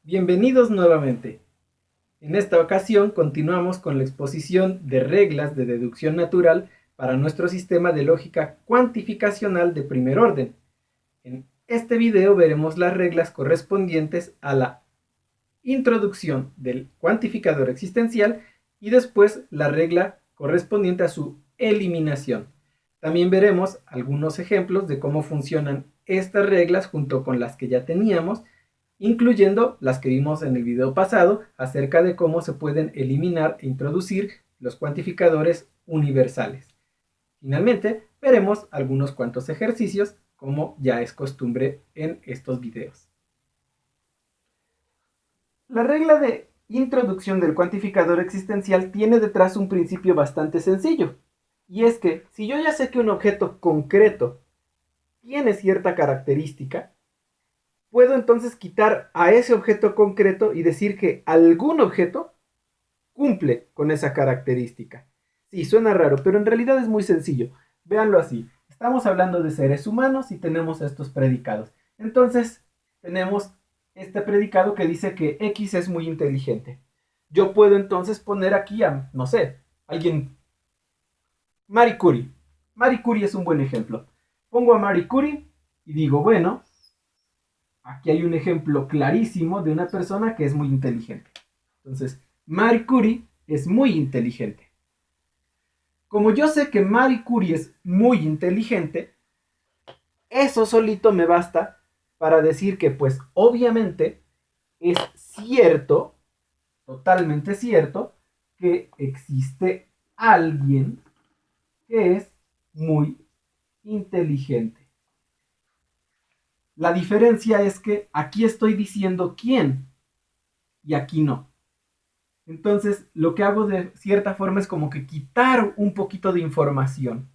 Bienvenidos nuevamente. En esta ocasión continuamos con la exposición de reglas de deducción natural para nuestro sistema de lógica cuantificacional de primer orden. En este video veremos las reglas correspondientes a la introducción del cuantificador existencial y después la regla correspondiente a su eliminación. También veremos algunos ejemplos de cómo funcionan estas reglas junto con las que ya teníamos, incluyendo las que vimos en el video pasado acerca de cómo se pueden eliminar e introducir los cuantificadores universales. Finalmente, veremos algunos cuantos ejercicios, como ya es costumbre en estos videos. La regla de introducción del cuantificador existencial tiene detrás un principio bastante sencillo, y es que si yo ya sé que un objeto concreto tiene cierta característica, puedo entonces quitar a ese objeto concreto y decir que algún objeto cumple con esa característica. Sí, suena raro, pero en realidad es muy sencillo. Véanlo así. Estamos hablando de seres humanos y tenemos estos predicados. Entonces, tenemos este predicado que dice que X es muy inteligente. Yo puedo entonces poner aquí a, no sé, alguien, Marie Curie. Marie Curie es un buen ejemplo. Pongo a Marie Curie y digo, bueno, aquí hay un ejemplo clarísimo de una persona que es muy inteligente. Entonces, Marie Curie es muy inteligente. Como yo sé que Marie Curie es muy inteligente, eso solito me basta para decir que, pues, obviamente es cierto, totalmente cierto, que existe alguien que es muy inteligente. La diferencia es que aquí estoy diciendo quién y aquí no. Entonces, lo que hago de cierta forma es como que quitar un poquito de información.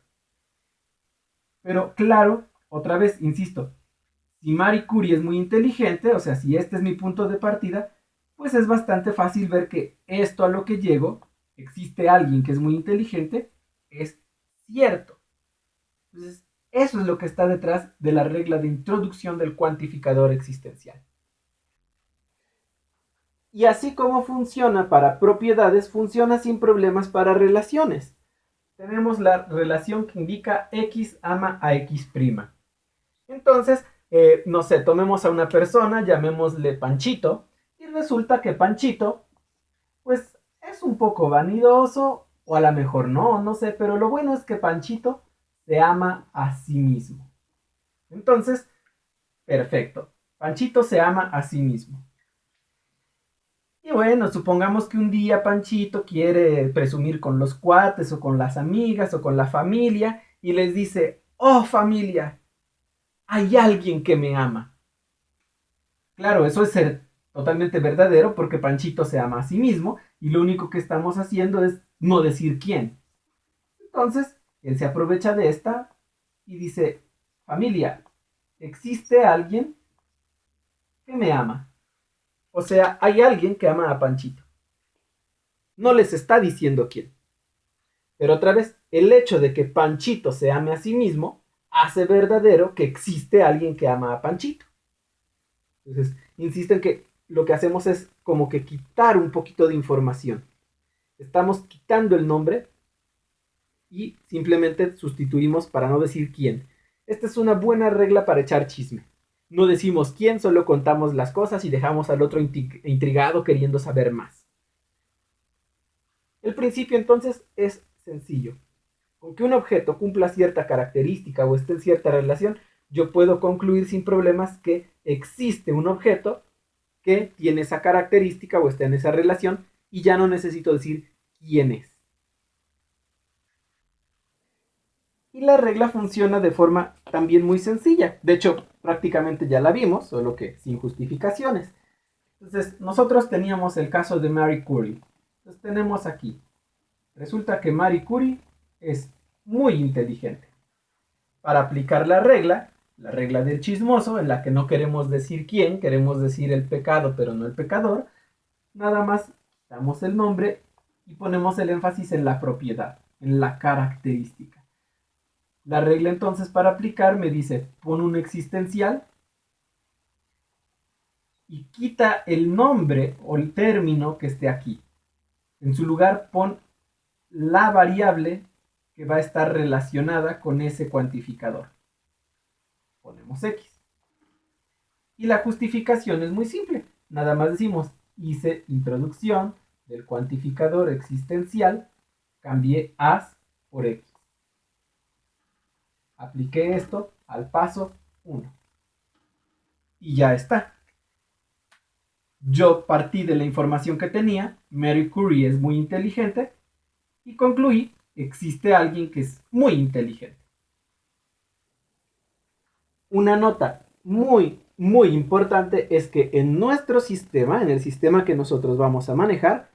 Pero claro, otra vez, insisto, si Marie Curie es muy inteligente, o sea, si este es mi punto de partida, pues es bastante fácil ver que esto a lo que llego, existe alguien que es muy inteligente, es cierto. Entonces, eso es lo que está detrás de la regla de introducción del cuantificador existencial. Y así como funciona para propiedades, funciona sin problemas para relaciones. Tenemos la relación que indica X ama a X'. Entonces, no sé, tomemos a una persona, llamémosle Panchito, y resulta que Panchito, pues, es un poco vanidoso, o a lo mejor no, no sé, pero lo bueno es que Panchito se ama a sí mismo. Entonces, perfecto, Panchito se ama a sí mismo. Y bueno, supongamos que un día Panchito quiere presumir con los cuates o con las amigas o con la familia y les dice, oh familia, hay alguien que me ama. Claro, eso es ser totalmente verdadero porque Panchito se ama a sí mismo y lo único que estamos haciendo es no decir quién. Entonces, él se aprovecha de esta y dice, familia, existe alguien que me ama. O sea, hay alguien que ama a Panchito. No les está diciendo quién. Pero otra vez, el hecho de que Panchito se ame a sí mismo hace verdadero que existe alguien que ama a Panchito. Entonces, insisto en que lo que hacemos es como que quitar un poquito de información. Estamos quitando el nombre y simplemente sustituimos para no decir quién. Esta es una buena regla para echar chisme. No decimos quién, solo contamos las cosas y dejamos al otro intrigado queriendo saber más. El principio entonces es sencillo. Con que un objeto cumpla cierta característica o esté en cierta relación, yo puedo concluir sin problemas que existe un objeto que tiene esa característica o está en esa relación y ya no necesito decir quién es. Y la regla funciona de forma también muy sencilla. De hecho, prácticamente ya la vimos, solo que sin justificaciones. Entonces, nosotros teníamos el caso de Marie Curie. Entonces, tenemos aquí. Resulta que Marie Curie es muy inteligente. Para aplicar la regla del chismoso, en la que no queremos decir quién, queremos decir el pecado, pero no el pecador, nada más damos el nombre y ponemos el énfasis en la propiedad, en la característica. La regla entonces para aplicar me dice, pon un existencial y quita el nombre o el término que esté aquí. En su lugar pon la variable que va a estar relacionada con ese cuantificador. Ponemos X. Y la justificación es muy simple. Nada más decimos, hice introducción del cuantificador existencial, cambié as por X. Apliqué esto al paso 1. Y ya está. Yo partí de la información que tenía, Marie Curie es muy inteligente, y concluí, existe alguien que es muy inteligente. Una nota muy importante es que en nuestro sistema, en el sistema que nosotros vamos a manejar,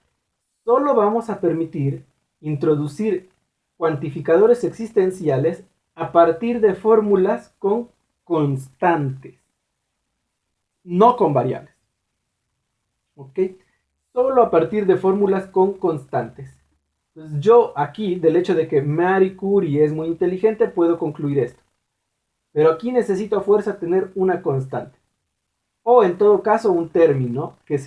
solo vamos a permitir introducir cuantificadores existenciales a partir de fórmulas con constantes, no con variables. ¿Ok? Solo a partir de fórmulas con constantes. Entonces yo aquí, del hecho de que Marie Curie es muy inteligente, puedo concluir esto. Pero aquí necesito a fuerza tener una constante. O en todo caso un término que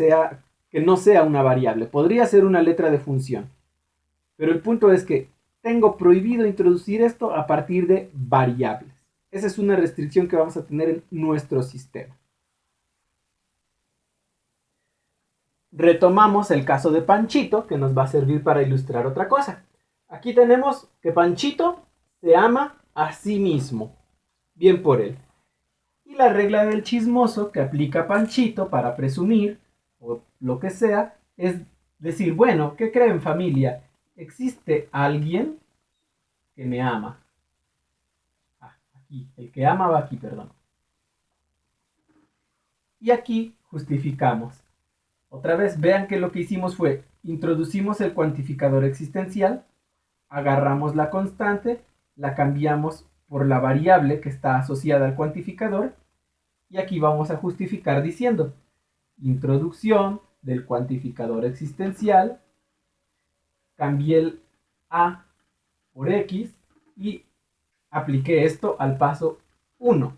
no sea una variable. Podría ser una letra de función. Pero el punto es que tengo prohibido introducir esto a partir de variables. Esa es una restricción que vamos a tener en nuestro sistema. Retomamos el caso de Panchito, que nos va a servir para ilustrar otra cosa. Aquí tenemos que Panchito se ama a sí mismo. Bien por él. Y la regla del chismoso que aplica Panchito para presumir, o lo que sea, es decir, bueno, ¿qué creen familia? ¿Existe alguien que me ama? Aquí, el que ama va aquí, perdón. Y aquí justificamos. Otra vez, vean que lo que hicimos fue, introducimos el cuantificador existencial, agarramos la constante, la cambiamos por la variable que está asociada al cuantificador, y aquí vamos a justificar diciendo, introducción del cuantificador existencial, cambié el A por X y apliqué esto al paso 1.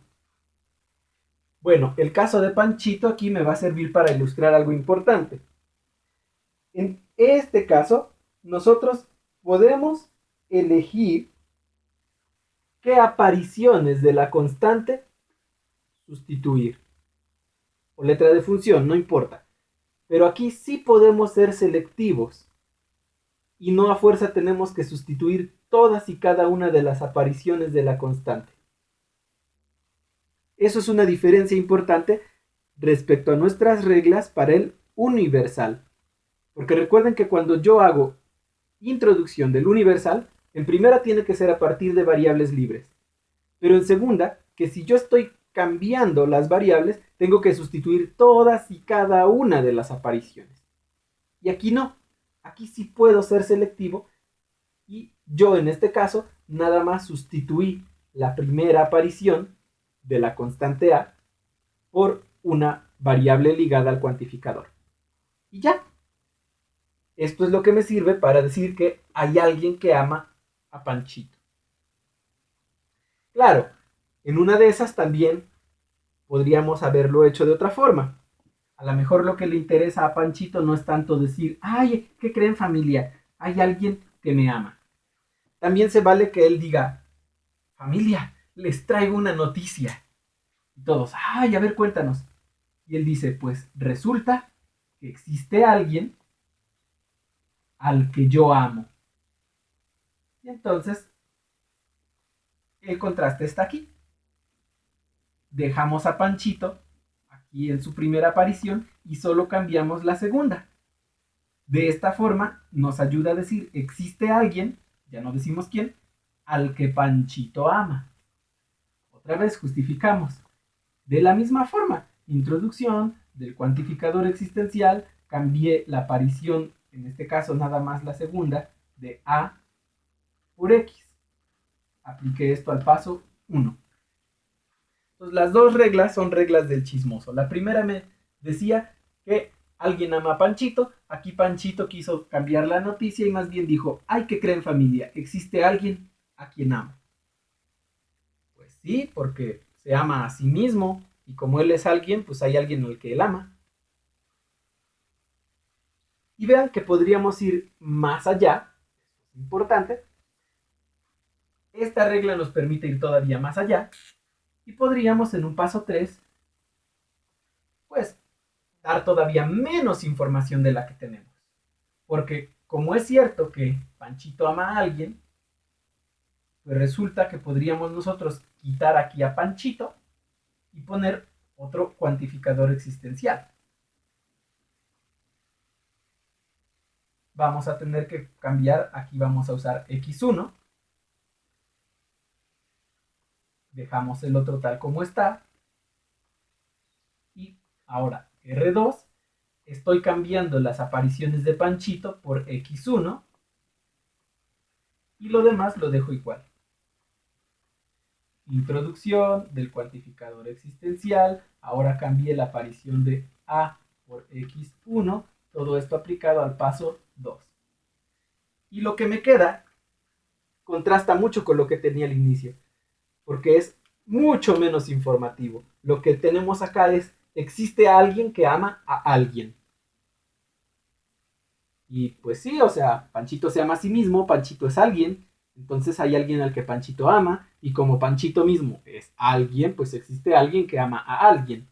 Bueno, el caso de Panchito aquí me va a servir para ilustrar algo importante. En este caso, nosotros podemos elegir qué apariciones de la constante sustituir. O letra de función, no importa. Pero aquí sí podemos ser selectivos. Y no a fuerza tenemos que sustituir todas y cada una de las apariciones de la constante. Eso es una diferencia importante respecto a nuestras reglas para el universal. Porque recuerden que cuando yo hago introducción del universal, en primera tiene que ser a partir de variables libres. Pero en segunda, que si yo estoy cambiando las variables, tengo que sustituir todas y cada una de las apariciones. Y aquí no. Aquí sí puedo ser selectivo y yo en este caso nada más sustituí la primera aparición de la constante A por una variable ligada al cuantificador. Y ya. Esto es lo que me sirve para decir que hay alguien que ama a Panchito. Claro, en una de esas también podríamos haberlo hecho de otra forma. A lo mejor lo que le interesa a Panchito no es tanto decir, ay, ¿qué creen familia? Hay alguien que me ama. También se vale que él diga, familia, les traigo una noticia. Y todos, ay, a ver, cuéntanos. Y él dice, pues resulta que existe alguien al que yo amo. Y entonces, el contraste está aquí. Dejamos a Panchito aquí en su primera aparición y solo cambiamos la segunda. De esta forma nos ayuda a decir, existe alguien, ya no decimos quién, al que Panchito ama. Otra vez justificamos. De la misma forma, introducción del cuantificador existencial, cambié la aparición, en este caso nada más la segunda, de A por X. Apliqué esto al paso 1. Entonces las dos reglas son reglas del chismoso. La primera me decía que alguien ama a Panchito. Aquí Panchito quiso cambiar la noticia y más bien dijo, ay, ¿qué creen familia? ¿Existe alguien a quien amo? Pues sí, porque se ama a sí mismo y como él es alguien, pues hay alguien al que él ama. Y vean que podríamos ir más allá, es importante. Esta regla nos permite ir todavía más allá y podríamos en un paso 3, pues, dar todavía menos información de la que tenemos. Porque como es cierto que Panchito ama a alguien, pues resulta que podríamos nosotros quitar aquí a Panchito y poner otro cuantificador existencial. Vamos a tener que cambiar, aquí vamos a usar x1, dejamos el otro tal como está, y ahora R2, estoy cambiando las apariciones de Panchito por x1, y lo demás lo dejo igual. Introducción del cuantificador existencial, ahora cambié la aparición de A por x1, todo esto aplicado al paso 2. Y lo que me queda contrasta mucho con lo que tenía al inicio, porque es mucho menos informativo. Lo que tenemos acá es, existe alguien que ama a alguien. Y pues sí, o sea, Panchito se ama a sí mismo, Panchito es alguien, entonces hay alguien al que Panchito ama, y como Panchito mismo es alguien, pues existe alguien que ama a alguien.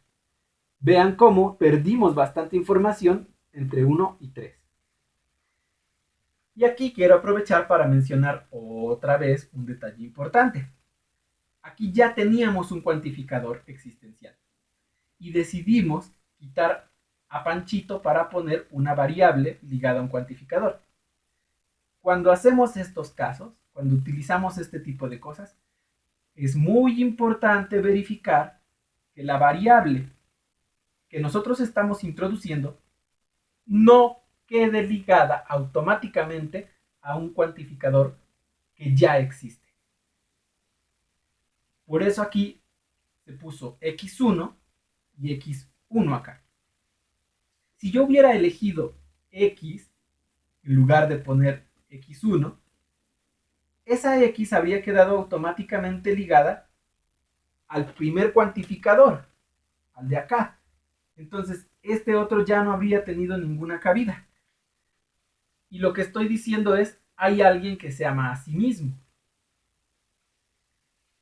Vean cómo perdimos bastante información entre 1 y 3. Y aquí quiero aprovechar para mencionar otra vez un detalle importante. Aquí ya teníamos un cuantificador existencial y decidimos quitar a Panchito para poner una variable ligada a un cuantificador. Cuando hacemos estos casos, cuando utilizamos este tipo de cosas, es muy importante verificar que la variable que nosotros estamos introduciendo no quede ligada automáticamente a un cuantificador que ya existe. Por eso aquí se puso x1 y x1 acá. Si yo hubiera elegido x en lugar de poner x1, esa x habría quedado automáticamente ligada al primer cuantificador, al de acá. Entonces, este otro ya no habría tenido ninguna cabida. Y lo que estoy diciendo es, hay alguien que se ama a sí mismo.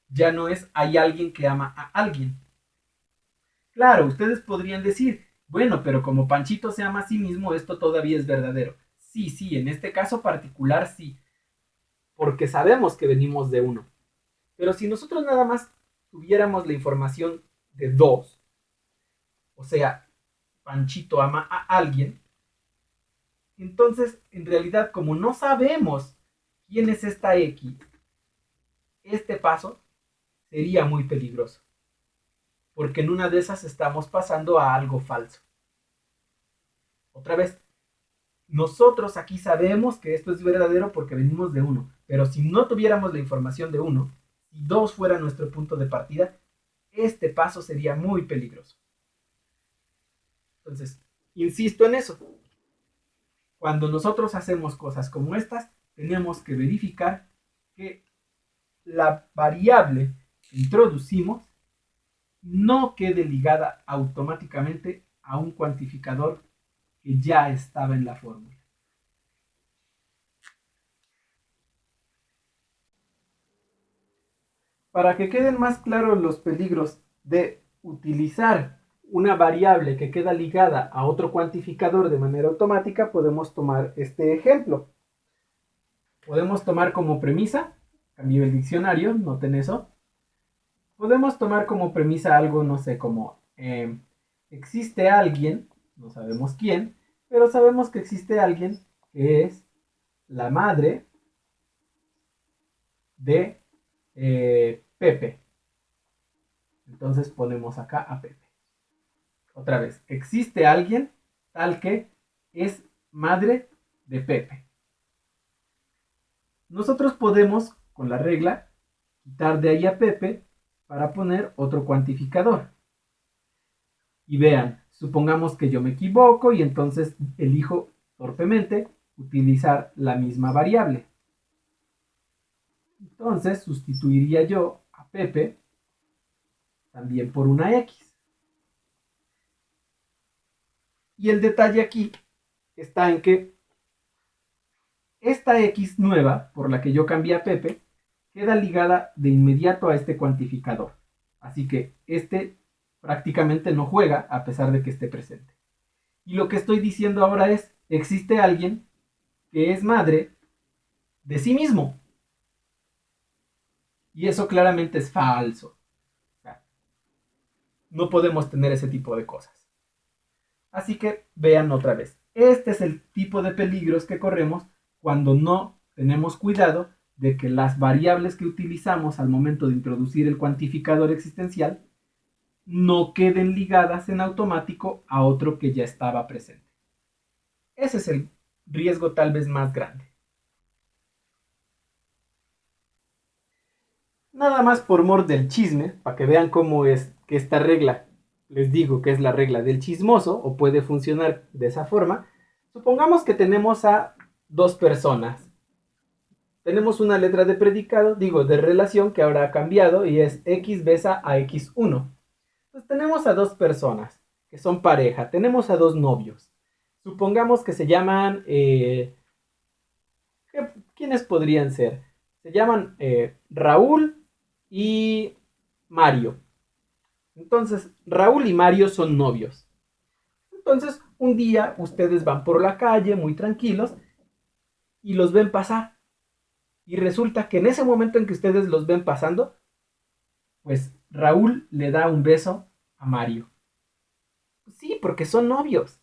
Ya no es, hay alguien que ama a alguien. Claro, ustedes podrían decir, bueno, pero como Panchito se ama a sí mismo, esto todavía es verdadero. Sí, sí, en este caso particular sí, porque sabemos que venimos de uno. Pero si nosotros nada más tuviéramos la información de dos, o sea, Panchito ama a alguien, entonces en realidad como no sabemos quién es esta X, este paso sería muy peligroso, porque en una de esas estamos pasando a algo falso. Otra vez, nosotros aquí sabemos que esto es verdadero porque venimos de uno, pero si no tuviéramos la información de uno, si dos fuera nuestro punto de partida, este paso sería muy peligroso. Entonces, insisto en eso. Cuando nosotros hacemos cosas como estas, tenemos que verificar que la variable que introducimos no quede ligada automáticamente a un cuantificador que ya estaba en la fórmula. Para que queden más claros los peligros de utilizar una variable que queda ligada a otro cuantificador de manera automática, podemos tomar este ejemplo. Podemos tomar como premisa, cambio el diccionario, noten eso. Podemos tomar como premisa algo, no sé, como existe alguien, no sabemos quién, pero sabemos que existe alguien que es la madre de Pepe. Entonces ponemos acá a Pepe. Otra vez, existe alguien tal que es madre de Pepe. Nosotros podemos, con la regla, quitar de ahí a Pepe para poner otro cuantificador. Y vean, supongamos que yo me equivoco y entonces elijo torpemente utilizar la misma variable. Entonces sustituiría yo a Pepe también por una X. Y el detalle aquí está en que esta X nueva, por la que yo cambié a Pepe, queda ligada de inmediato a este cuantificador. Así que este prácticamente no juega a pesar de que esté presente. Y lo que estoy diciendo ahora es, existe alguien que es madre de sí mismo. Y eso claramente es falso. O sea, no podemos tener ese tipo de cosas. Así que vean otra vez. Este es el tipo de peligros que corremos cuando no tenemos cuidado de que las variables que utilizamos al momento de introducir el cuantificador existencial no queden ligadas en automático a otro que ya estaba presente. Ese es el riesgo tal vez más grande. Nada más por mor del chisme, para que vean cómo es que esta regla, les digo que es la regla del chismoso, o puede funcionar de esa forma. Supongamos que tenemos a dos personas. Tenemos una letra de predicado, digo, de relación, que ahora ha cambiado y es X besa a X1. Entonces tenemos a dos personas que son pareja, tenemos a dos novios. Supongamos que se llaman... ¿quiénes podrían ser? Se llaman Raúl y Mario. Entonces, Raúl y Mario son novios. Entonces, un día ustedes van por la calle muy tranquilos y los ven pasar. Y resulta que en ese momento en que ustedes los ven pasando, pues Raúl le da un beso a Mario. Pues sí, porque son novios.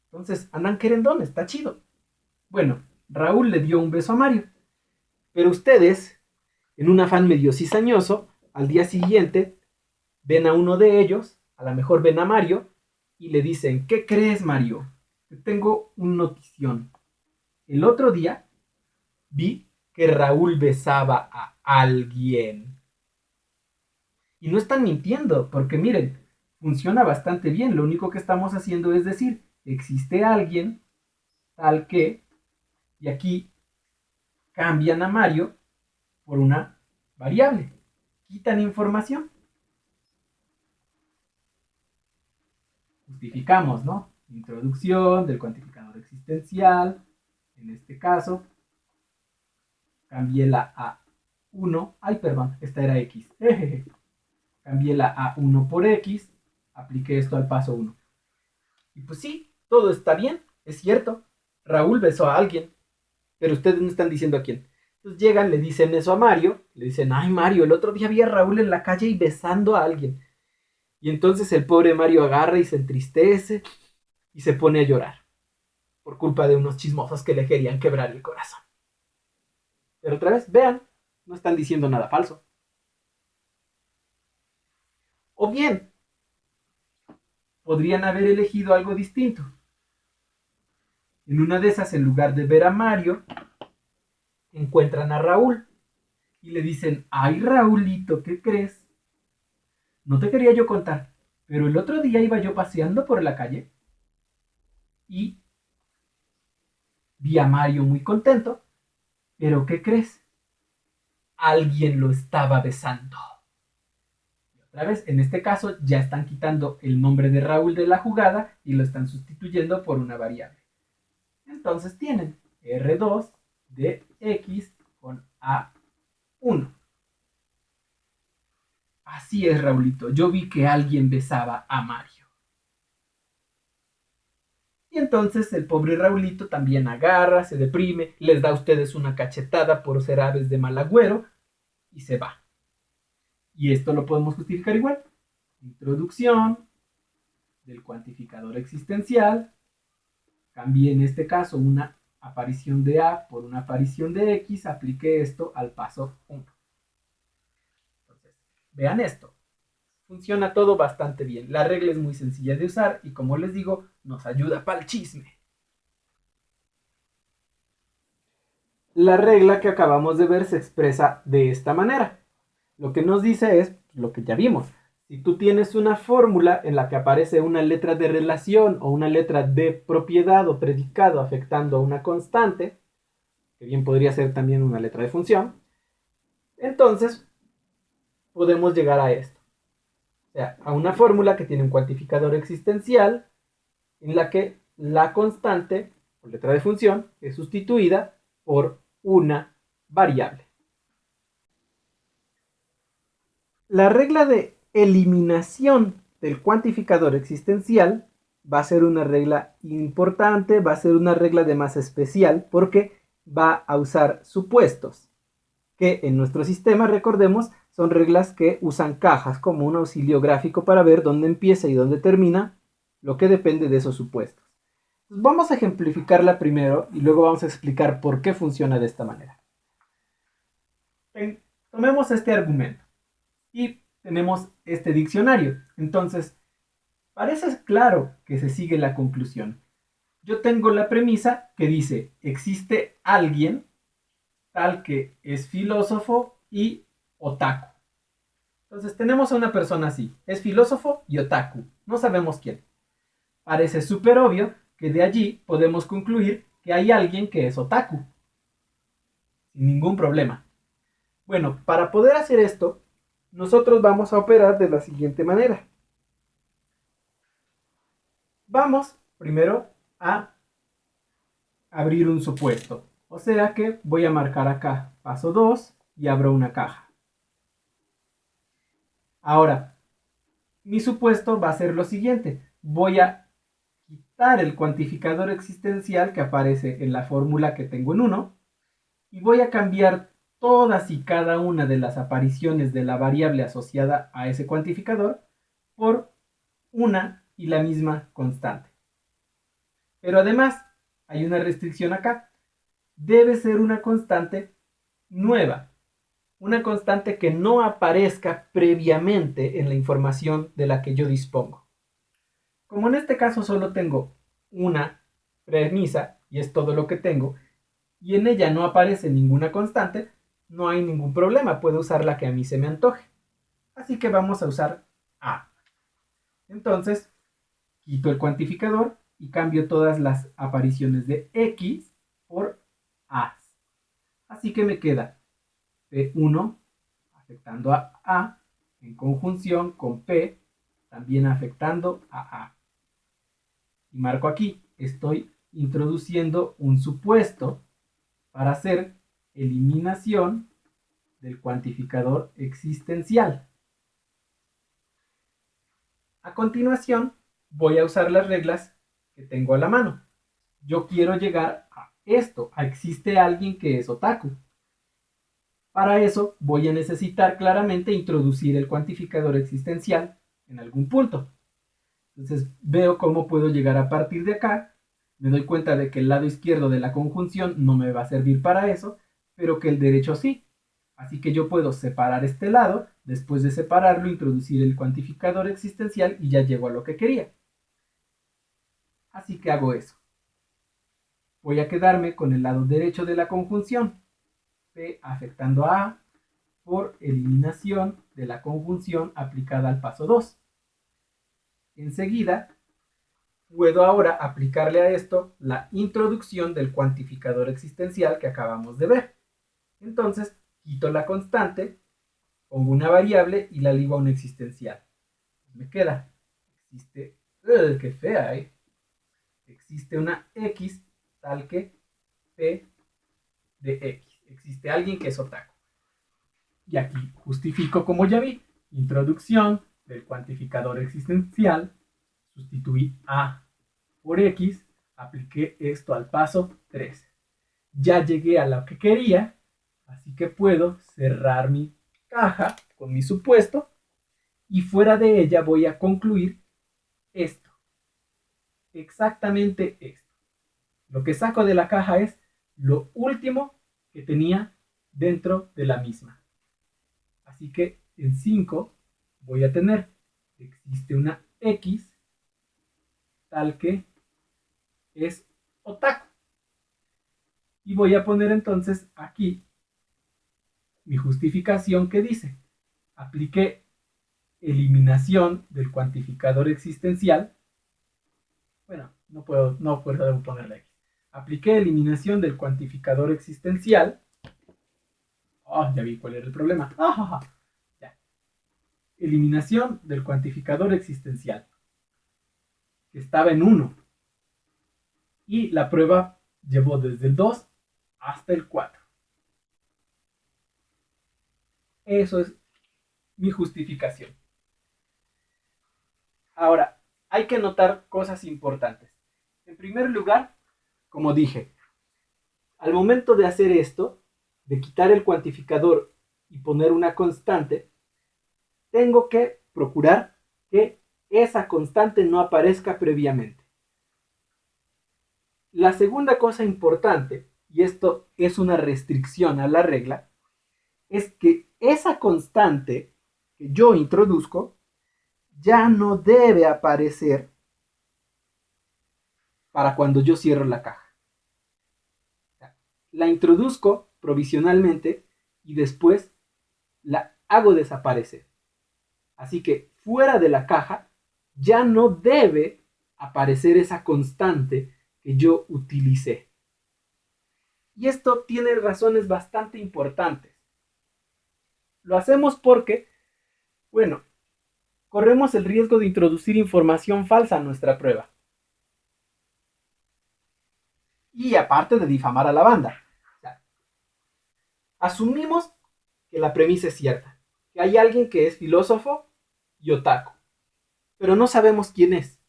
Entonces, andan querendones, está chido. Bueno, Raúl le dio un beso a Mario. Pero ustedes, en un afán medio cizañoso, al día siguiente ven a uno de ellos, a lo mejor ven a Mario, y le dicen, ¿qué crees, Mario? Te tengo un notición. El otro día vi que Raúl besaba a alguien. Y no están mintiendo, porque miren, funciona bastante bien. Lo único que estamos haciendo es decir, existe alguien tal que, y aquí cambian a Mario por una variable. Quitan información. Justificamos, ¿no? Introducción del cuantificador existencial. En este caso, cambié la A1. Ay, perdón, esta era X. Cambié la A1 por X. Apliqué esto al paso 1. Y pues sí, todo está bien, es cierto. Raúl besó a alguien, pero ustedes no están diciendo a quién. Entonces llegan, le dicen eso a Mario, le dicen, ay Mario, el otro día vi a Raúl en la calle y besando a alguien. Y entonces el pobre Mario agarra y se entristece y se pone a llorar por culpa de unos chismosos que le querían quebrar el corazón. Pero otra vez, vean, no están diciendo nada falso. O bien, podrían haber elegido algo distinto. En una de esas, en lugar de ver a Mario, encuentran a Raúl y le dicen, ay Raúlito, ¿qué crees? No te quería yo contar, pero el otro día iba yo paseando por la calle y vi a Mario muy contento, pero ¿qué crees? Alguien lo estaba besando. Y otra vez, en este caso, ya están quitando el nombre de Raúl de la jugada y lo están sustituyendo por una variable. Entonces tienen R2 de X con A1. Así es, Raulito. Yo vi que alguien besaba a Mario. Y entonces el pobre Raulito también agarra, se deprime, les da a ustedes una cachetada por ser aves de mal agüero y se va. Y esto lo podemos justificar igual. Introducción del cuantificador existencial. Cambié en este caso una aparición de A por una aparición de X. Apliqué esto al paso 1. Entonces, vean esto. Funciona todo bastante bien. La regla es muy sencilla de usar y como les digo, nos ayuda para el chisme. La regla que acabamos de ver se expresa de esta manera. Lo que nos dice es lo que ya vimos. Si tú tienes una fórmula en la que aparece una letra de relación o una letra de propiedad o predicado afectando a una constante, que bien podría ser también una letra de función, entonces podemos llegar a esto. O sea, a una fórmula que tiene un cuantificador existencial en la que la constante o letra de función, es sustituida por una variable. La regla de eliminación del cuantificador existencial va a ser una regla importante, va a ser una regla de más especial porque va a usar supuestos que en nuestro sistema, recordemos, son reglas que usan cajas como un auxilio gráfico para ver dónde empieza y dónde termina lo que depende de esos supuestos. Entonces, vamos a ejemplificarla primero y luego vamos a explicar por qué funciona de esta manera. Tomemos este argumento y tenemos este diccionario. Entonces, parece claro que se sigue la conclusión. Yo tengo la premisa que dice, existe alguien tal que es filósofo y otaku. Entonces tenemos a una persona así, es filósofo y otaku, no sabemos quién. Parece súper obvio que de allí podemos concluir que hay alguien que es otaku, sin ningún problema. Bueno, para poder hacer esto, nosotros vamos a operar de la siguiente manera. Vamos primero a abrir un supuesto. O sea que voy a marcar acá paso 2 y abro una caja. Ahora, mi supuesto va a ser lo siguiente. Voy a quitar el cuantificador existencial que aparece en la fórmula que tengo en 1 y voy a cambiar todas y cada una de las apariciones de la variable asociada a ese cuantificador por una y la misma constante. Pero además, hay una restricción acá. Debe ser una constante nueva. Una constante que no aparezca previamente en la información de la que yo dispongo. Como en este caso solo tengo una premisa, y es todo lo que tengo, y en ella no aparece ninguna constante, no hay ningún problema, puedo usar la que a mí se me antoje. Así que vamos a usar A. Entonces, quito el cuantificador y cambio todas las apariciones de X por A. Así que me queda P1 afectando a A en conjunción con P también afectando a A. Y marco aquí, estoy introduciendo un supuesto para hacer eliminación del cuantificador existencial. A continuación, voy a usar las reglas que tengo a la mano. Yo quiero llegar a esto, a existe alguien que es otaku. Para eso voy a necesitar claramente introducir el cuantificador existencial en algún punto. Entonces veo cómo puedo llegar a partir de acá. Me doy cuenta de que el lado izquierdo de la conjunción no me va a servir para eso, pero que el derecho sí. Así que yo puedo separar este lado, después de separarlo, introducir el cuantificador existencial y ya llego a lo que quería. Así que hago eso. Voy a quedarme con el lado derecho de la conjunción, P afectando a A, por eliminación de la conjunción aplicada al paso 2. Enseguida, puedo ahora aplicarle a esto la introducción del cuantificador existencial que acabamos de ver. Entonces, quito la constante, pongo una variable y la ligo a un existencial. Me queda, existe, qué fea, existe una X tal que P de X. Existe alguien que es otaku. Y aquí justifico como ya vi, introducción del cuantificador existencial, sustituí A por X, apliqué esto al paso 3. Ya llegué a lo que quería, así que puedo cerrar mi caja con mi supuesto y fuera de ella voy a concluir esto. Exactamente esto. Lo que saco de la caja es lo último que tenía dentro de la misma. Así que en 5 voy a tener, existe una X tal que es otaku. Y voy a poner entonces aquí mi justificación que dice, apliqué eliminación del cuantificador existencial. Bueno, no puedo ponerle X. Apliqué eliminación del cuantificador existencial. Oh, ya vi cuál era el problema. Ya. Eliminación del cuantificador existencial, que estaba en 1. y la prueba llevó desde el 2 hasta el 4. Eso es mi justificación. Ahora, hay que notar cosas importantes. En primer lugar, como dije, al momento de hacer esto, de quitar el cuantificador y poner una constante, tengo que procurar que esa constante no aparezca previamente. La segunda cosa importante, y esto es una restricción a la regla, es que esa constante que yo introduzco ya no debe aparecer para cuando yo cierro la caja. La introduzco provisionalmente y después la hago desaparecer. Así que fuera de la caja ya no debe aparecer esa constante que yo utilicé. Y esto tiene razones bastante importantes. Lo hacemos porque, bueno, corremos el riesgo de introducir información falsa a nuestra prueba. Y aparte de difamar a la banda. O sea, asumimos que la premisa es cierta, que hay alguien que es filósofo y otaku, pero no sabemos quién es.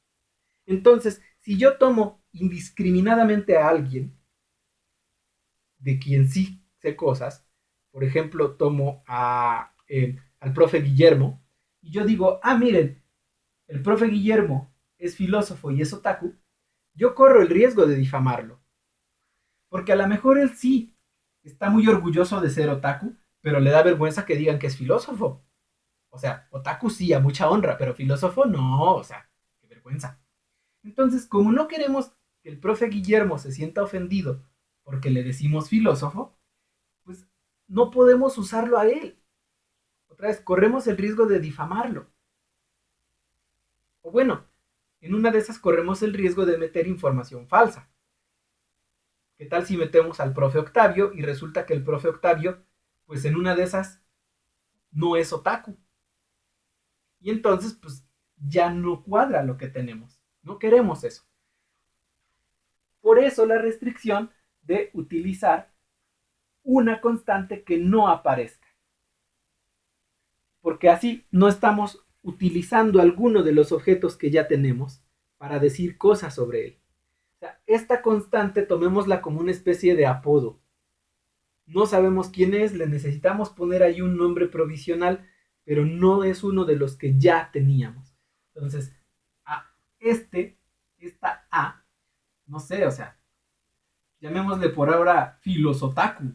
Entonces, si yo tomo indiscriminadamente a alguien de quien sí sé cosas, por ejemplo, tomo al profe Guillermo, y yo digo, miren, el profe Guillermo es filósofo y es otaku, yo corro el riesgo de difamarlo. Porque a lo mejor él sí está muy orgulloso de ser otaku, pero le da vergüenza que digan que es filósofo. O sea, otaku sí, a mucha honra, pero filósofo no, o sea, qué vergüenza. Entonces, como no queremos que el profe Guillermo se sienta ofendido porque le decimos filósofo, pues no podemos usarlo a él. Otra vez, corremos el riesgo de difamarlo. O bueno, en una de esas corremos el riesgo de meter información falsa. ¿Qué tal si metemos al profe Octavio y resulta que el profe Octavio, pues en una de esas, no es otaku? Y entonces, pues ya no cuadra lo que tenemos. No queremos eso. Por eso la restricción de utilizar una constante que no aparezca. Porque así no estamos utilizando alguno de los objetos que ya tenemos para decir cosas sobre él. O sea, esta constante tomémosla como una especie de apodo. No sabemos quién es, le necesitamos poner ahí un nombre provisional, pero no es uno de los que ya teníamos. Entonces, a esta A, no sé, o sea, llamémosle por ahora filosotaku.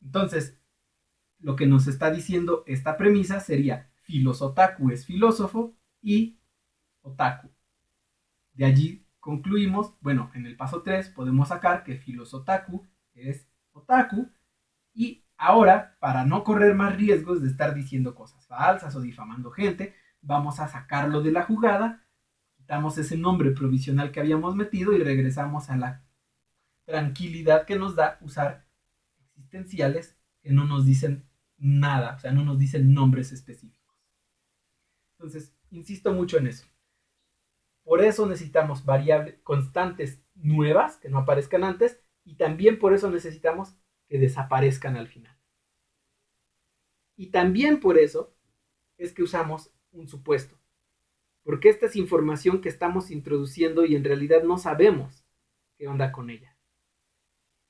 Entonces, lo que nos está diciendo esta premisa sería filosotaku es filósofo y otaku. De allí concluimos, bueno, en el paso 3 podemos sacar que filosotaku es otaku y ahora, para no correr más riesgos de estar diciendo cosas falsas o difamando gente, vamos a sacarlo de la jugada, quitamos ese nombre provisional que habíamos metido y regresamos a la tranquilidad que nos da usar existenciales que no nos dicen nada, o sea, no nos dicen nombres específicos. Entonces, insisto mucho en eso. Por eso necesitamos variables constantes nuevas que no aparezcan antes y también por eso necesitamos que desaparezcan al final. Y también por eso es que usamos un supuesto, porque esta es información que estamos introduciendo y en realidad no sabemos qué onda con ella.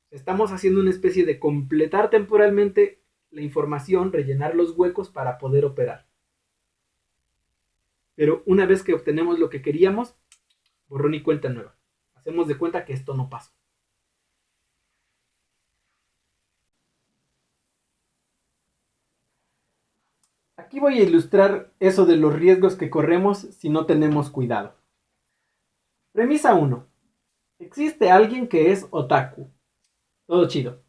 Estamos haciendo una especie de completar temporalmente la información, rellenar los huecos para poder operar. Pero una vez que obtenemos lo que queríamos, borrón y cuenta nueva. Hacemos de cuenta que esto no pasó. Aquí voy a ilustrar eso de los riesgos que corremos si no tenemos cuidado. Premisa 1. Existe alguien que es otaku. Todo chido.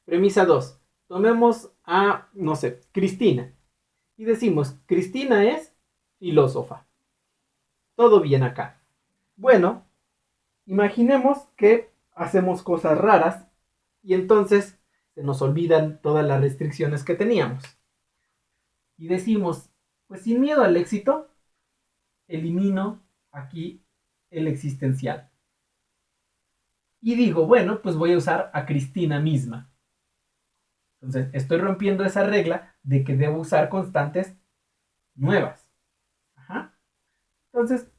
Premisa 2. Tomemos a, no sé, Cristina. Y decimos, Cristina es filósofa. Todo bien acá. Bueno, imaginemos que hacemos cosas raras y entonces se nos olvidan todas las restricciones que teníamos. Y decimos, pues sin miedo al éxito, elimino aquí el existencial. Y digo, bueno, pues voy a usar a Cristina misma. Entonces, estoy rompiendo esa regla de que debo usar constantes nuevas. Ajá. Entonces,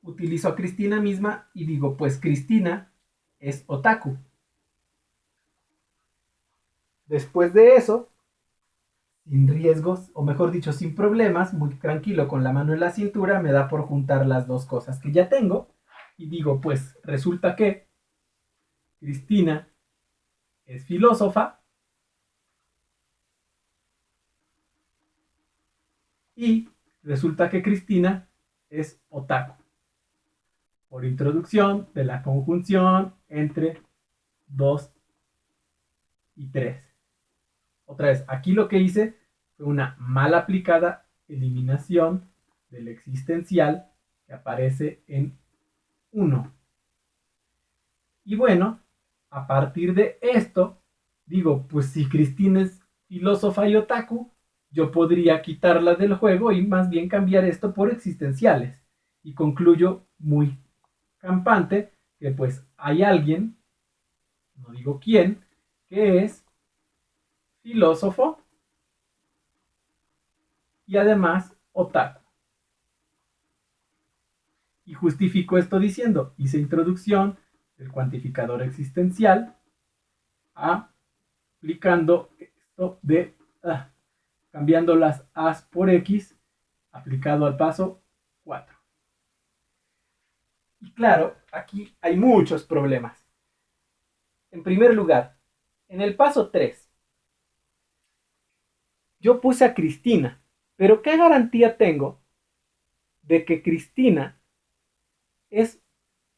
utilizo a Cristina misma y digo, pues Cristina es otaku. Después de eso, sin riesgos, o mejor dicho, sin problemas, muy tranquilo con la mano en la cintura, me da por juntar las dos cosas que ya tengo. Y digo, pues resulta que Cristina es filósofa y resulta que Cristina es otaku. Por introducción de la conjunción entre 2 y 3. Otra vez, aquí lo que hice fue una mal aplicada eliminación del existencial que aparece en 1. Y bueno, a partir de esto, digo, pues si Cristina es filósofa y otaku, yo podría quitarla del juego y más bien cambiar esto por existenciales. Y concluyo muy campante que pues hay alguien, no digo quién, que es filósofo y además otaku. Y justifico esto diciendo, hice introducción del cuantificador existencial aplicando esto de cambiando las A's por X aplicado al paso 4. Y claro, aquí hay muchos problemas. En primer lugar, en el paso 3, yo puse a Cristina, pero ¿qué garantía tengo de que Cristina es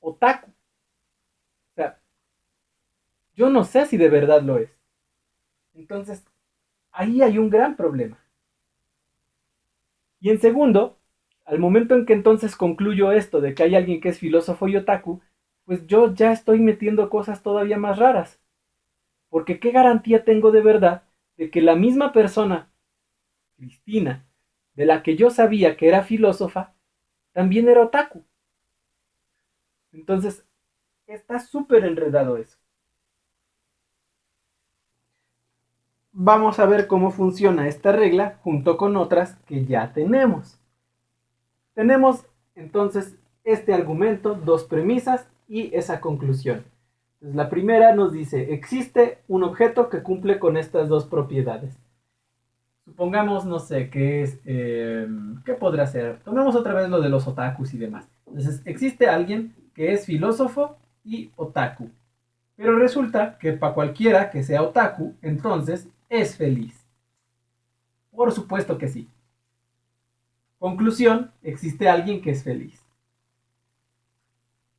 otaku? O sea, yo no sé si de verdad lo es. Entonces, ahí hay un gran problema. Y en segundo, al momento en que entonces concluyo esto de que hay alguien que es filósofo y otaku, pues yo ya estoy metiendo cosas todavía más raras. Porque ¿qué garantía tengo de verdad de que la misma persona, Cristina, de la que yo sabía que era filósofa, también era otaku? Entonces, está súper enredado eso. Vamos a ver cómo funciona esta regla junto con otras que ya tenemos. Tenemos entonces este argumento, dos premisas y esa conclusión. Entonces, la primera nos dice, existe un objeto que cumple con estas dos propiedades. Supongamos, no sé, que es, ¿qué podrá ser? Tomemos otra vez lo de los otakus y demás. Entonces, existe alguien que es filósofo y otaku. Pero resulta que para cualquiera que sea otaku, entonces es feliz. Por supuesto que sí. Conclusión, existe alguien que es feliz.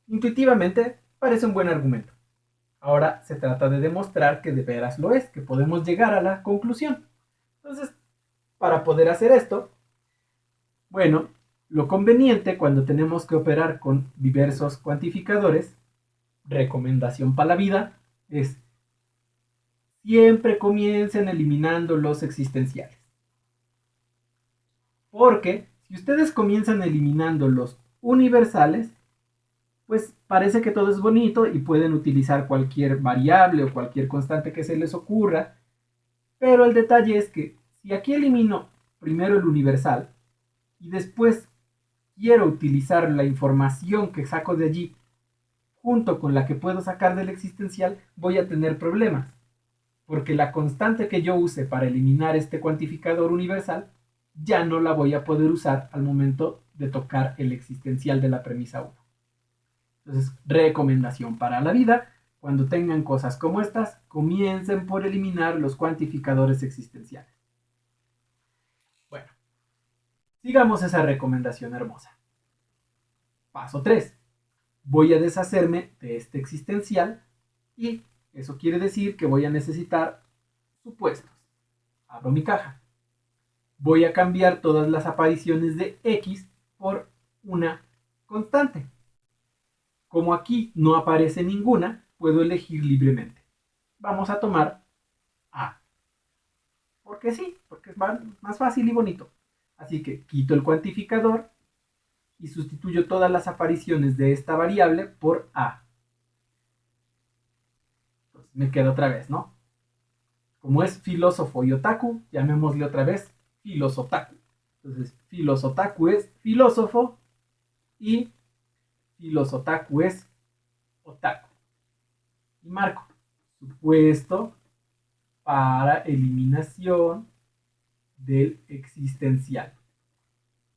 Intuitivamente parece un buen argumento. Ahora se trata de demostrar que de veras lo es, que podemos llegar a la conclusión. Entonces, para poder hacer esto, bueno, lo conveniente cuando tenemos que operar con diversos cuantificadores, recomendación para la vida, es siempre comiencen eliminando los existenciales. Porque si ustedes comienzan eliminando los universales, pues parece que todo es bonito y pueden utilizar cualquier variable o cualquier constante que se les ocurra, pero el detalle es que si aquí elimino primero el universal y después quiero utilizar la información que saco de allí junto con la que puedo sacar del existencial, voy a tener problemas, porque la constante que yo use para eliminar este cuantificador universal ya no la voy a poder usar al momento de tocar el existencial de la premisa 1. Entonces, recomendación para la vida, cuando tengan cosas como estas, comiencen por eliminar los cuantificadores existenciales. Bueno, sigamos esa recomendación hermosa. Paso 3. Voy a deshacerme de este existencial y eso quiere decir que voy a necesitar supuestos. Abro mi caja. Voy a cambiar todas las apariciones de X por una constante. Como aquí no aparece ninguna, puedo elegir libremente. Vamos a tomar A. Porque sí, porque es más fácil y bonito. Así que quito el cuantificador y sustituyo todas las apariciones de esta variable por A. Me queda otra vez, ¿no? Como es filósofo y otaku, llamémosle otra vez filosotaku. Entonces, filosotaku es filósofo y filosotaku es otaku. Y marco supuesto para eliminación del existencial.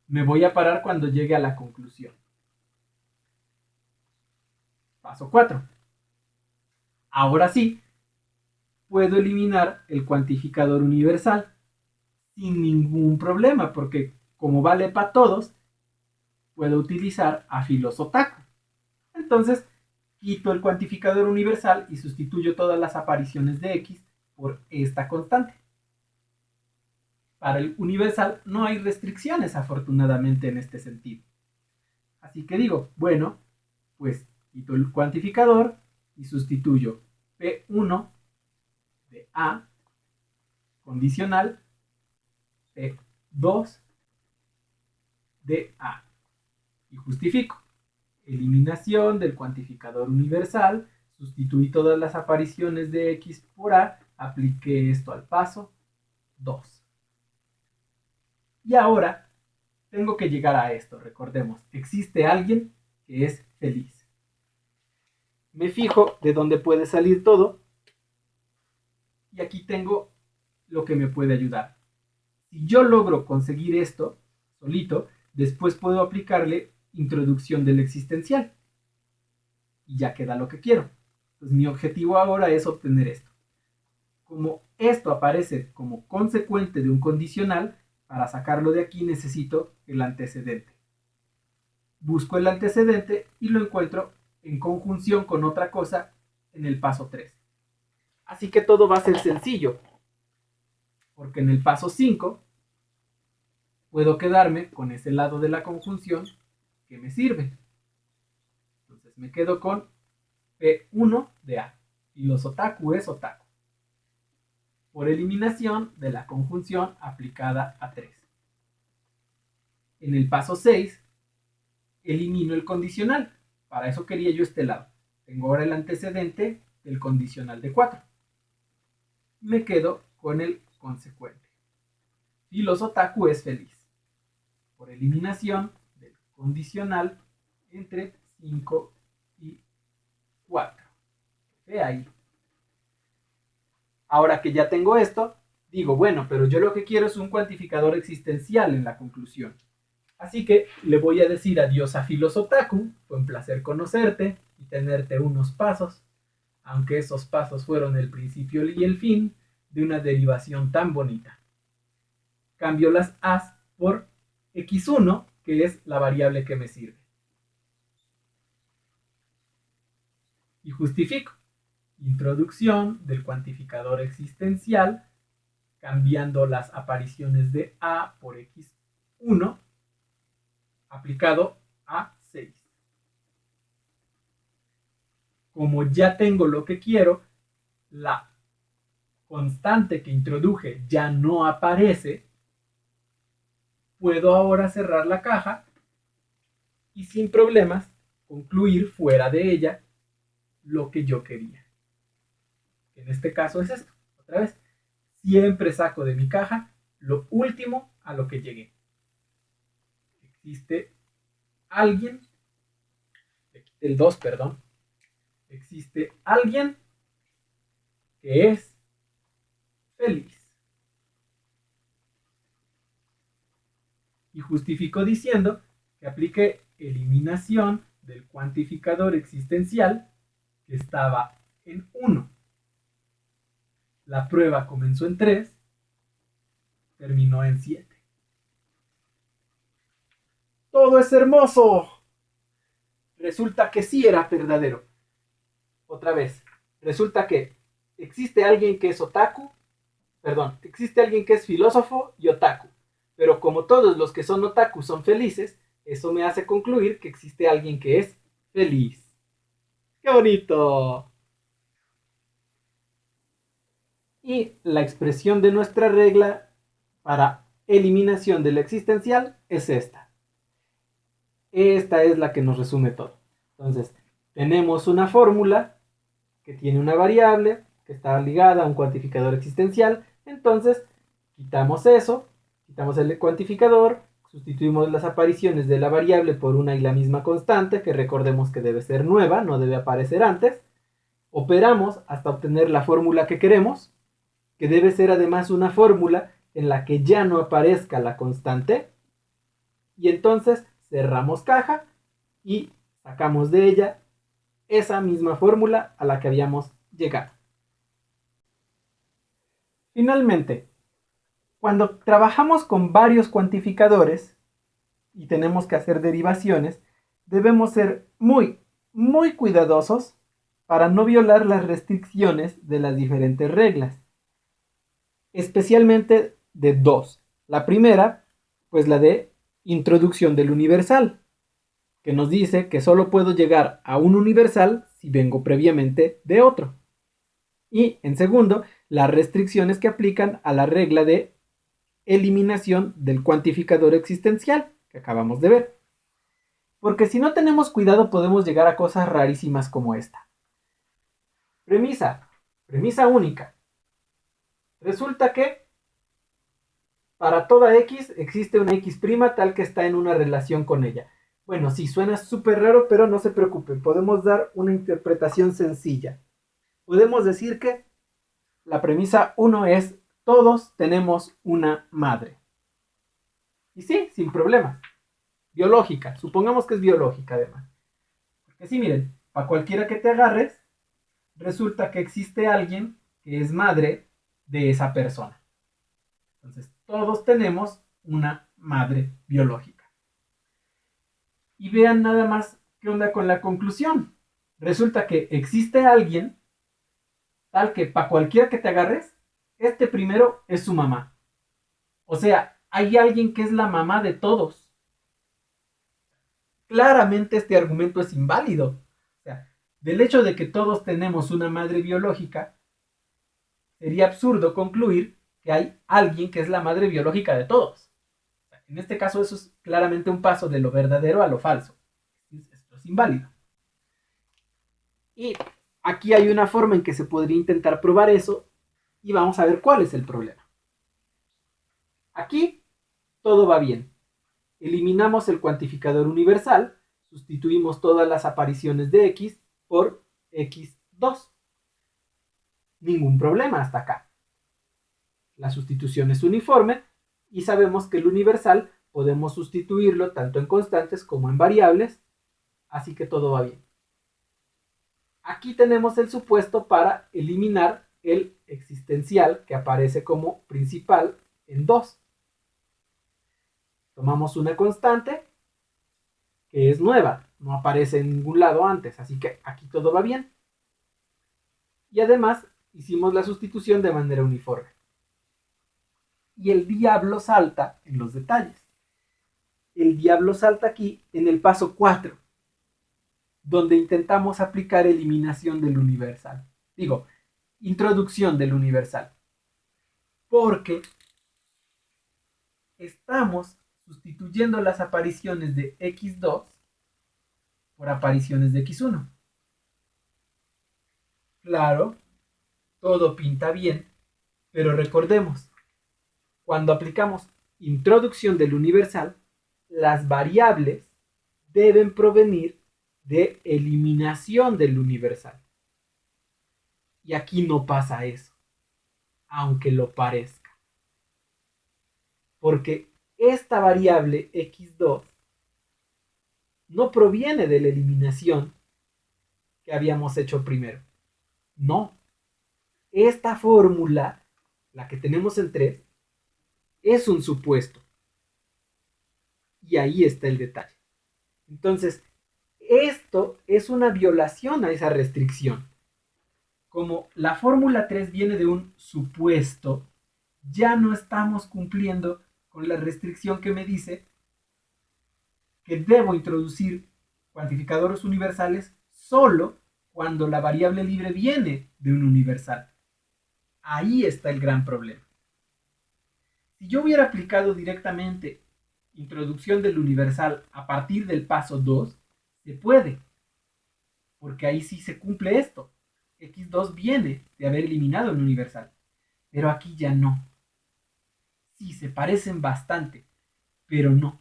Me voy a parar cuando llegue a la conclusión. Paso 4. Ahora sí, puedo eliminar el cuantificador universal sin ningún problema, porque como vale para todos, puedo utilizar a filosotaku. Entonces, quito el cuantificador universal y sustituyo todas las apariciones de x por esta constante. Para el universal no hay restricciones, afortunadamente, en este sentido. Así que digo, bueno, pues quito el cuantificador y sustituyo P1 de A condicional P2 de A. Y justifico. Eliminación del cuantificador universal, sustituí todas las apariciones de x por A, apliqué esto al paso 2. Y ahora tengo que llegar a esto, recordemos, existe alguien que es feliz. Me fijo de dónde puede salir todo y aquí tengo lo que me puede ayudar. Si yo logro conseguir esto solito, después puedo aplicarle introducción del existencial y ya queda lo que quiero. Pues mi objetivo ahora es obtener esto. Como esto aparece como consecuente de un condicional, para sacarlo de aquí necesito el antecedente. Busco el antecedente y lo encuentro en conjunción con otra cosa en el paso 3. Así que todo va a ser sencillo, porque en el paso 5 puedo quedarme con ese lado de la conjunción que me sirve. Entonces me quedo con P1 de A. Y los otaku es otaku. Por eliminación de la conjunción aplicada a 3. En el paso 6, elimino el condicional. Para eso quería yo este lado. Tengo ahora el antecedente del condicional de 4. Me quedo con el consecuente. Y los otaku es feliz. Por eliminación del condicional entre 5 y 4. Ve ahí. Ahora que ya tengo esto, digo, bueno, pero yo lo que quiero es un cuantificador existencial en la conclusión. Así que le voy a decir adiós a Filosotaku, fue un placer conocerte y tenerte unos pasos, aunque esos pasos fueron el principio y el fin de una derivación tan bonita. Cambio las A's por x1, que es la variable que me sirve. Y justifico. Introducción del cuantificador existencial, cambiando las apariciones de A por x1, aplicado a 6. Como ya tengo lo que quiero, la constante que introduje ya no aparece, puedo ahora cerrar la caja y sin problemas concluir fuera de ella lo que yo quería. En este caso es esto. Otra vez, siempre saco de mi caja lo último a lo que llegué. Existe alguien, el 2, perdón. Existe alguien que es feliz. Y justifico diciendo que apliqué eliminación del cuantificador existencial que estaba en 1. La prueba comenzó en 3, terminó en 7. ¡Todo es hermoso! Resulta que sí era verdadero. Otra vez, resulta que existe alguien que es otaku, existe alguien que es filósofo y otaku. Pero como todos los que son otaku son felices, eso me hace concluir que existe alguien que es feliz. ¡Qué bonito! Y la expresión de nuestra regla para eliminación del existencial es esta. Esta es la que nos resume todo. Entonces, tenemos una fórmula que tiene una variable que está ligada a un cuantificador existencial. Entonces, quitamos eso, quitamos el cuantificador, sustituimos las apariciones de la variable por una y la misma constante, que recordemos que debe ser nueva, no debe aparecer antes. Operamos hasta obtener la fórmula que queremos, que debe ser además una fórmula en la que ya no aparezca la constante. Y entonces cerramos caja y sacamos de ella esa misma fórmula a la que habíamos llegado. Finalmente, cuando trabajamos con varios cuantificadores y tenemos que hacer derivaciones, debemos ser muy cuidadosos para no violar las restricciones de las diferentes reglas, especialmente de dos. La primera, pues la de introducción del universal, que nos dice que solo puedo llegar a un universal si vengo previamente de otro. Y en segundo, las restricciones que aplican a la regla de eliminación del cuantificador existencial que acabamos de ver. Porque si no tenemos cuidado podemos llegar a cosas rarísimas como esta. Premisa única. Resulta que para toda x existe una x' tal que está en una relación con ella. Bueno, sí, suena súper raro, pero no se preocupen, podemos dar una interpretación sencilla. Podemos decir que la premisa 1 es todos tenemos una madre. Y sí, sin problema. Biológica, supongamos que es biológica además. Porque sí, miren, para cualquiera que te agarres, resulta que existe alguien que es madre de esa persona. Entonces, todos tenemos una madre biológica. Y vean nada más qué onda con la conclusión. Resulta que existe alguien tal que para cualquiera que te agarres, este primero es su mamá. O sea, hay alguien que es la mamá de todos. Claramente este argumento es inválido. O sea, del hecho de que todos tenemos una madre biológica, sería absurdo concluir que hay alguien que es la madre biológica de todos. O sea, en este caso eso es claramente un paso de lo verdadero a lo falso. Esto es inválido. Y aquí hay una forma en que se podría intentar probar eso y vamos a ver cuál es el problema. Aquí todo va bien. Eliminamos el cuantificador universal, sustituimos todas las apariciones de x por x2. Ningún problema hasta acá. La sustitución es uniforme y sabemos que el universal podemos sustituirlo tanto en constantes como en variables, así que todo va bien. Aquí tenemos el supuesto para eliminar el existencial que aparece como principal en 2. Tomamos una constante que es nueva, no aparece en ningún lado antes, así que aquí todo va bien. Y además hicimos la sustitución de manera uniforme. Y el diablo salta en los detalles. El diablo salta aquí en el paso 4, donde intentamos aplicar eliminación del universal. Digo, introducción del universal. Porque estamos sustituyendo las apariciones de x2 por apariciones de x1. Claro, todo pinta bien, pero recordemos, cuando aplicamos introducción del universal, las variables deben provenir de eliminación del universal. Y aquí no pasa eso, aunque lo parezca. Porque esta variable x2 no proviene de la eliminación que habíamos hecho primero. No. Esta fórmula, la que tenemos en 3, es un supuesto. Y ahí está el detalle. Entonces, esto es una violación a esa restricción. Como la fórmula 3 viene de un supuesto, ya no estamos cumpliendo con la restricción que me dice que debo introducir cuantificadores universales solo cuando la variable libre viene de un universal. Ahí está el gran problema. Si yo hubiera aplicado directamente introducción del universal a partir del paso 2, se puede, porque ahí sí se cumple esto. x2 viene de haber eliminado el universal. Pero aquí ya no. Sí, se parecen bastante, pero no.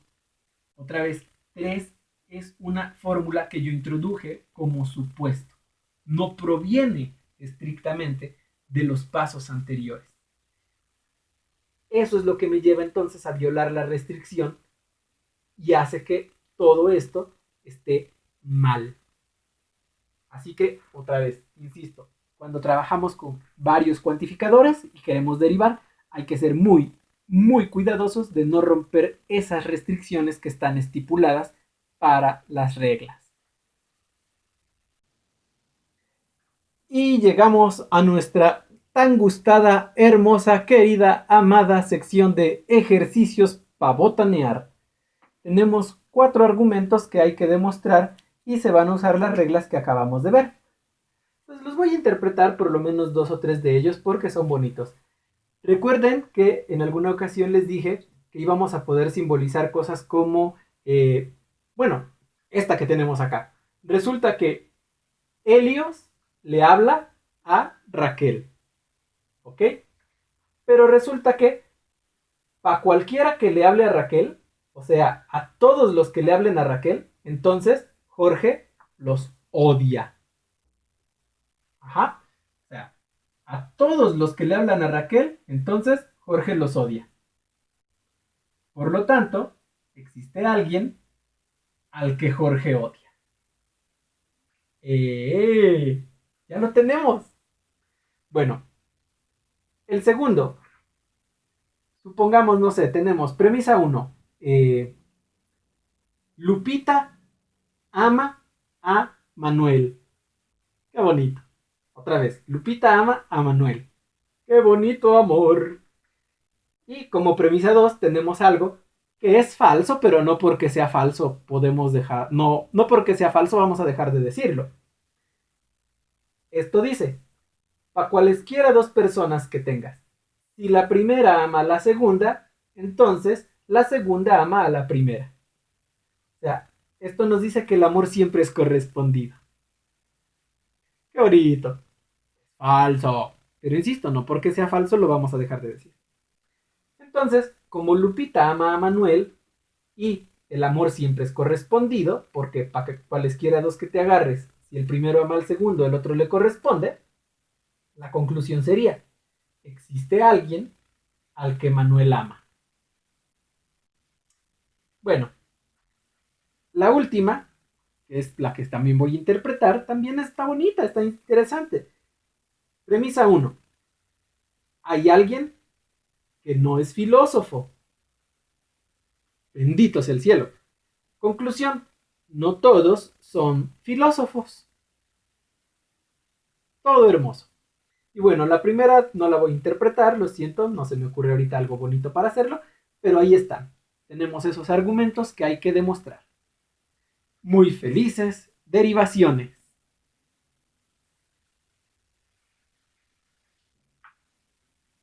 Otra vez, 3 es una fórmula que yo introduje como supuesto. No proviene estrictamente de los pasos anteriores. Eso es lo que me lleva entonces a violar la restricción y hace que todo esto esté mal. Así que, otra vez, insisto, cuando trabajamos con varios cuantificadores y queremos derivar, hay que ser muy, muy cuidadosos de no romper esas restricciones que están estipuladas para las reglas. Y llegamos a nuestra tan gustada, hermosa, querida, amada sección de ejercicios para botanear. Tenemos 4 argumentos que hay que demostrar y se van a usar las reglas que acabamos de ver. Pues los voy a interpretar por lo menos 2 o 3 de ellos porque son bonitos. Recuerden que en alguna ocasión les dije que íbamos a poder simbolizar cosas como, bueno, esta que tenemos acá. Resulta que Helios le habla a Raquel, ¿ok? Pero resulta que para cualquiera que le hable a Raquel, o sea, a todos los que le hablen a Raquel, entonces Jorge los odia. Ajá. O sea, a todos los que le hablan a Raquel, entonces Jorge los odia. Por lo tanto, existe alguien al que Jorge odia. Ya lo tenemos. Bueno, el segundo. Supongamos, no sé, tenemos premisa 1. Lupita ama a Manuel. Qué bonito. Otra vez, Lupita ama a Manuel. ¡Qué bonito amor! Y como premisa 2 tenemos algo que es falso, pero no porque sea falso podemos dejar, no porque sea falso vamos a dejar de decirlo. Esto dice, para cualesquiera 2 personas que tengas, si la primera ama a la segunda, entonces la segunda ama a la primera. O sea, esto nos dice que el amor siempre es correspondido. ¡Qué bonito! Falso. Pero insisto, no porque sea falso lo vamos a dejar de decir. Entonces, como Lupita ama a Manuel y el amor siempre es correspondido, porque para que cualesquiera 2 que te agarres, si el primero ama al segundo, el otro le corresponde, la conclusión sería, existe alguien al que Manuel ama. Bueno, la última, que es la que también voy a interpretar, también está bonita, está interesante. Premisa 1. Hay alguien que no es filósofo. Bendito sea el cielo. Conclusión. No todos son filósofos. Todo hermoso. Y bueno, la primera no la voy a interpretar, lo siento, no se me ocurre ahorita algo bonito para hacerlo, pero ahí están. Tenemos esos argumentos que hay que demostrar. Muy felices derivaciones.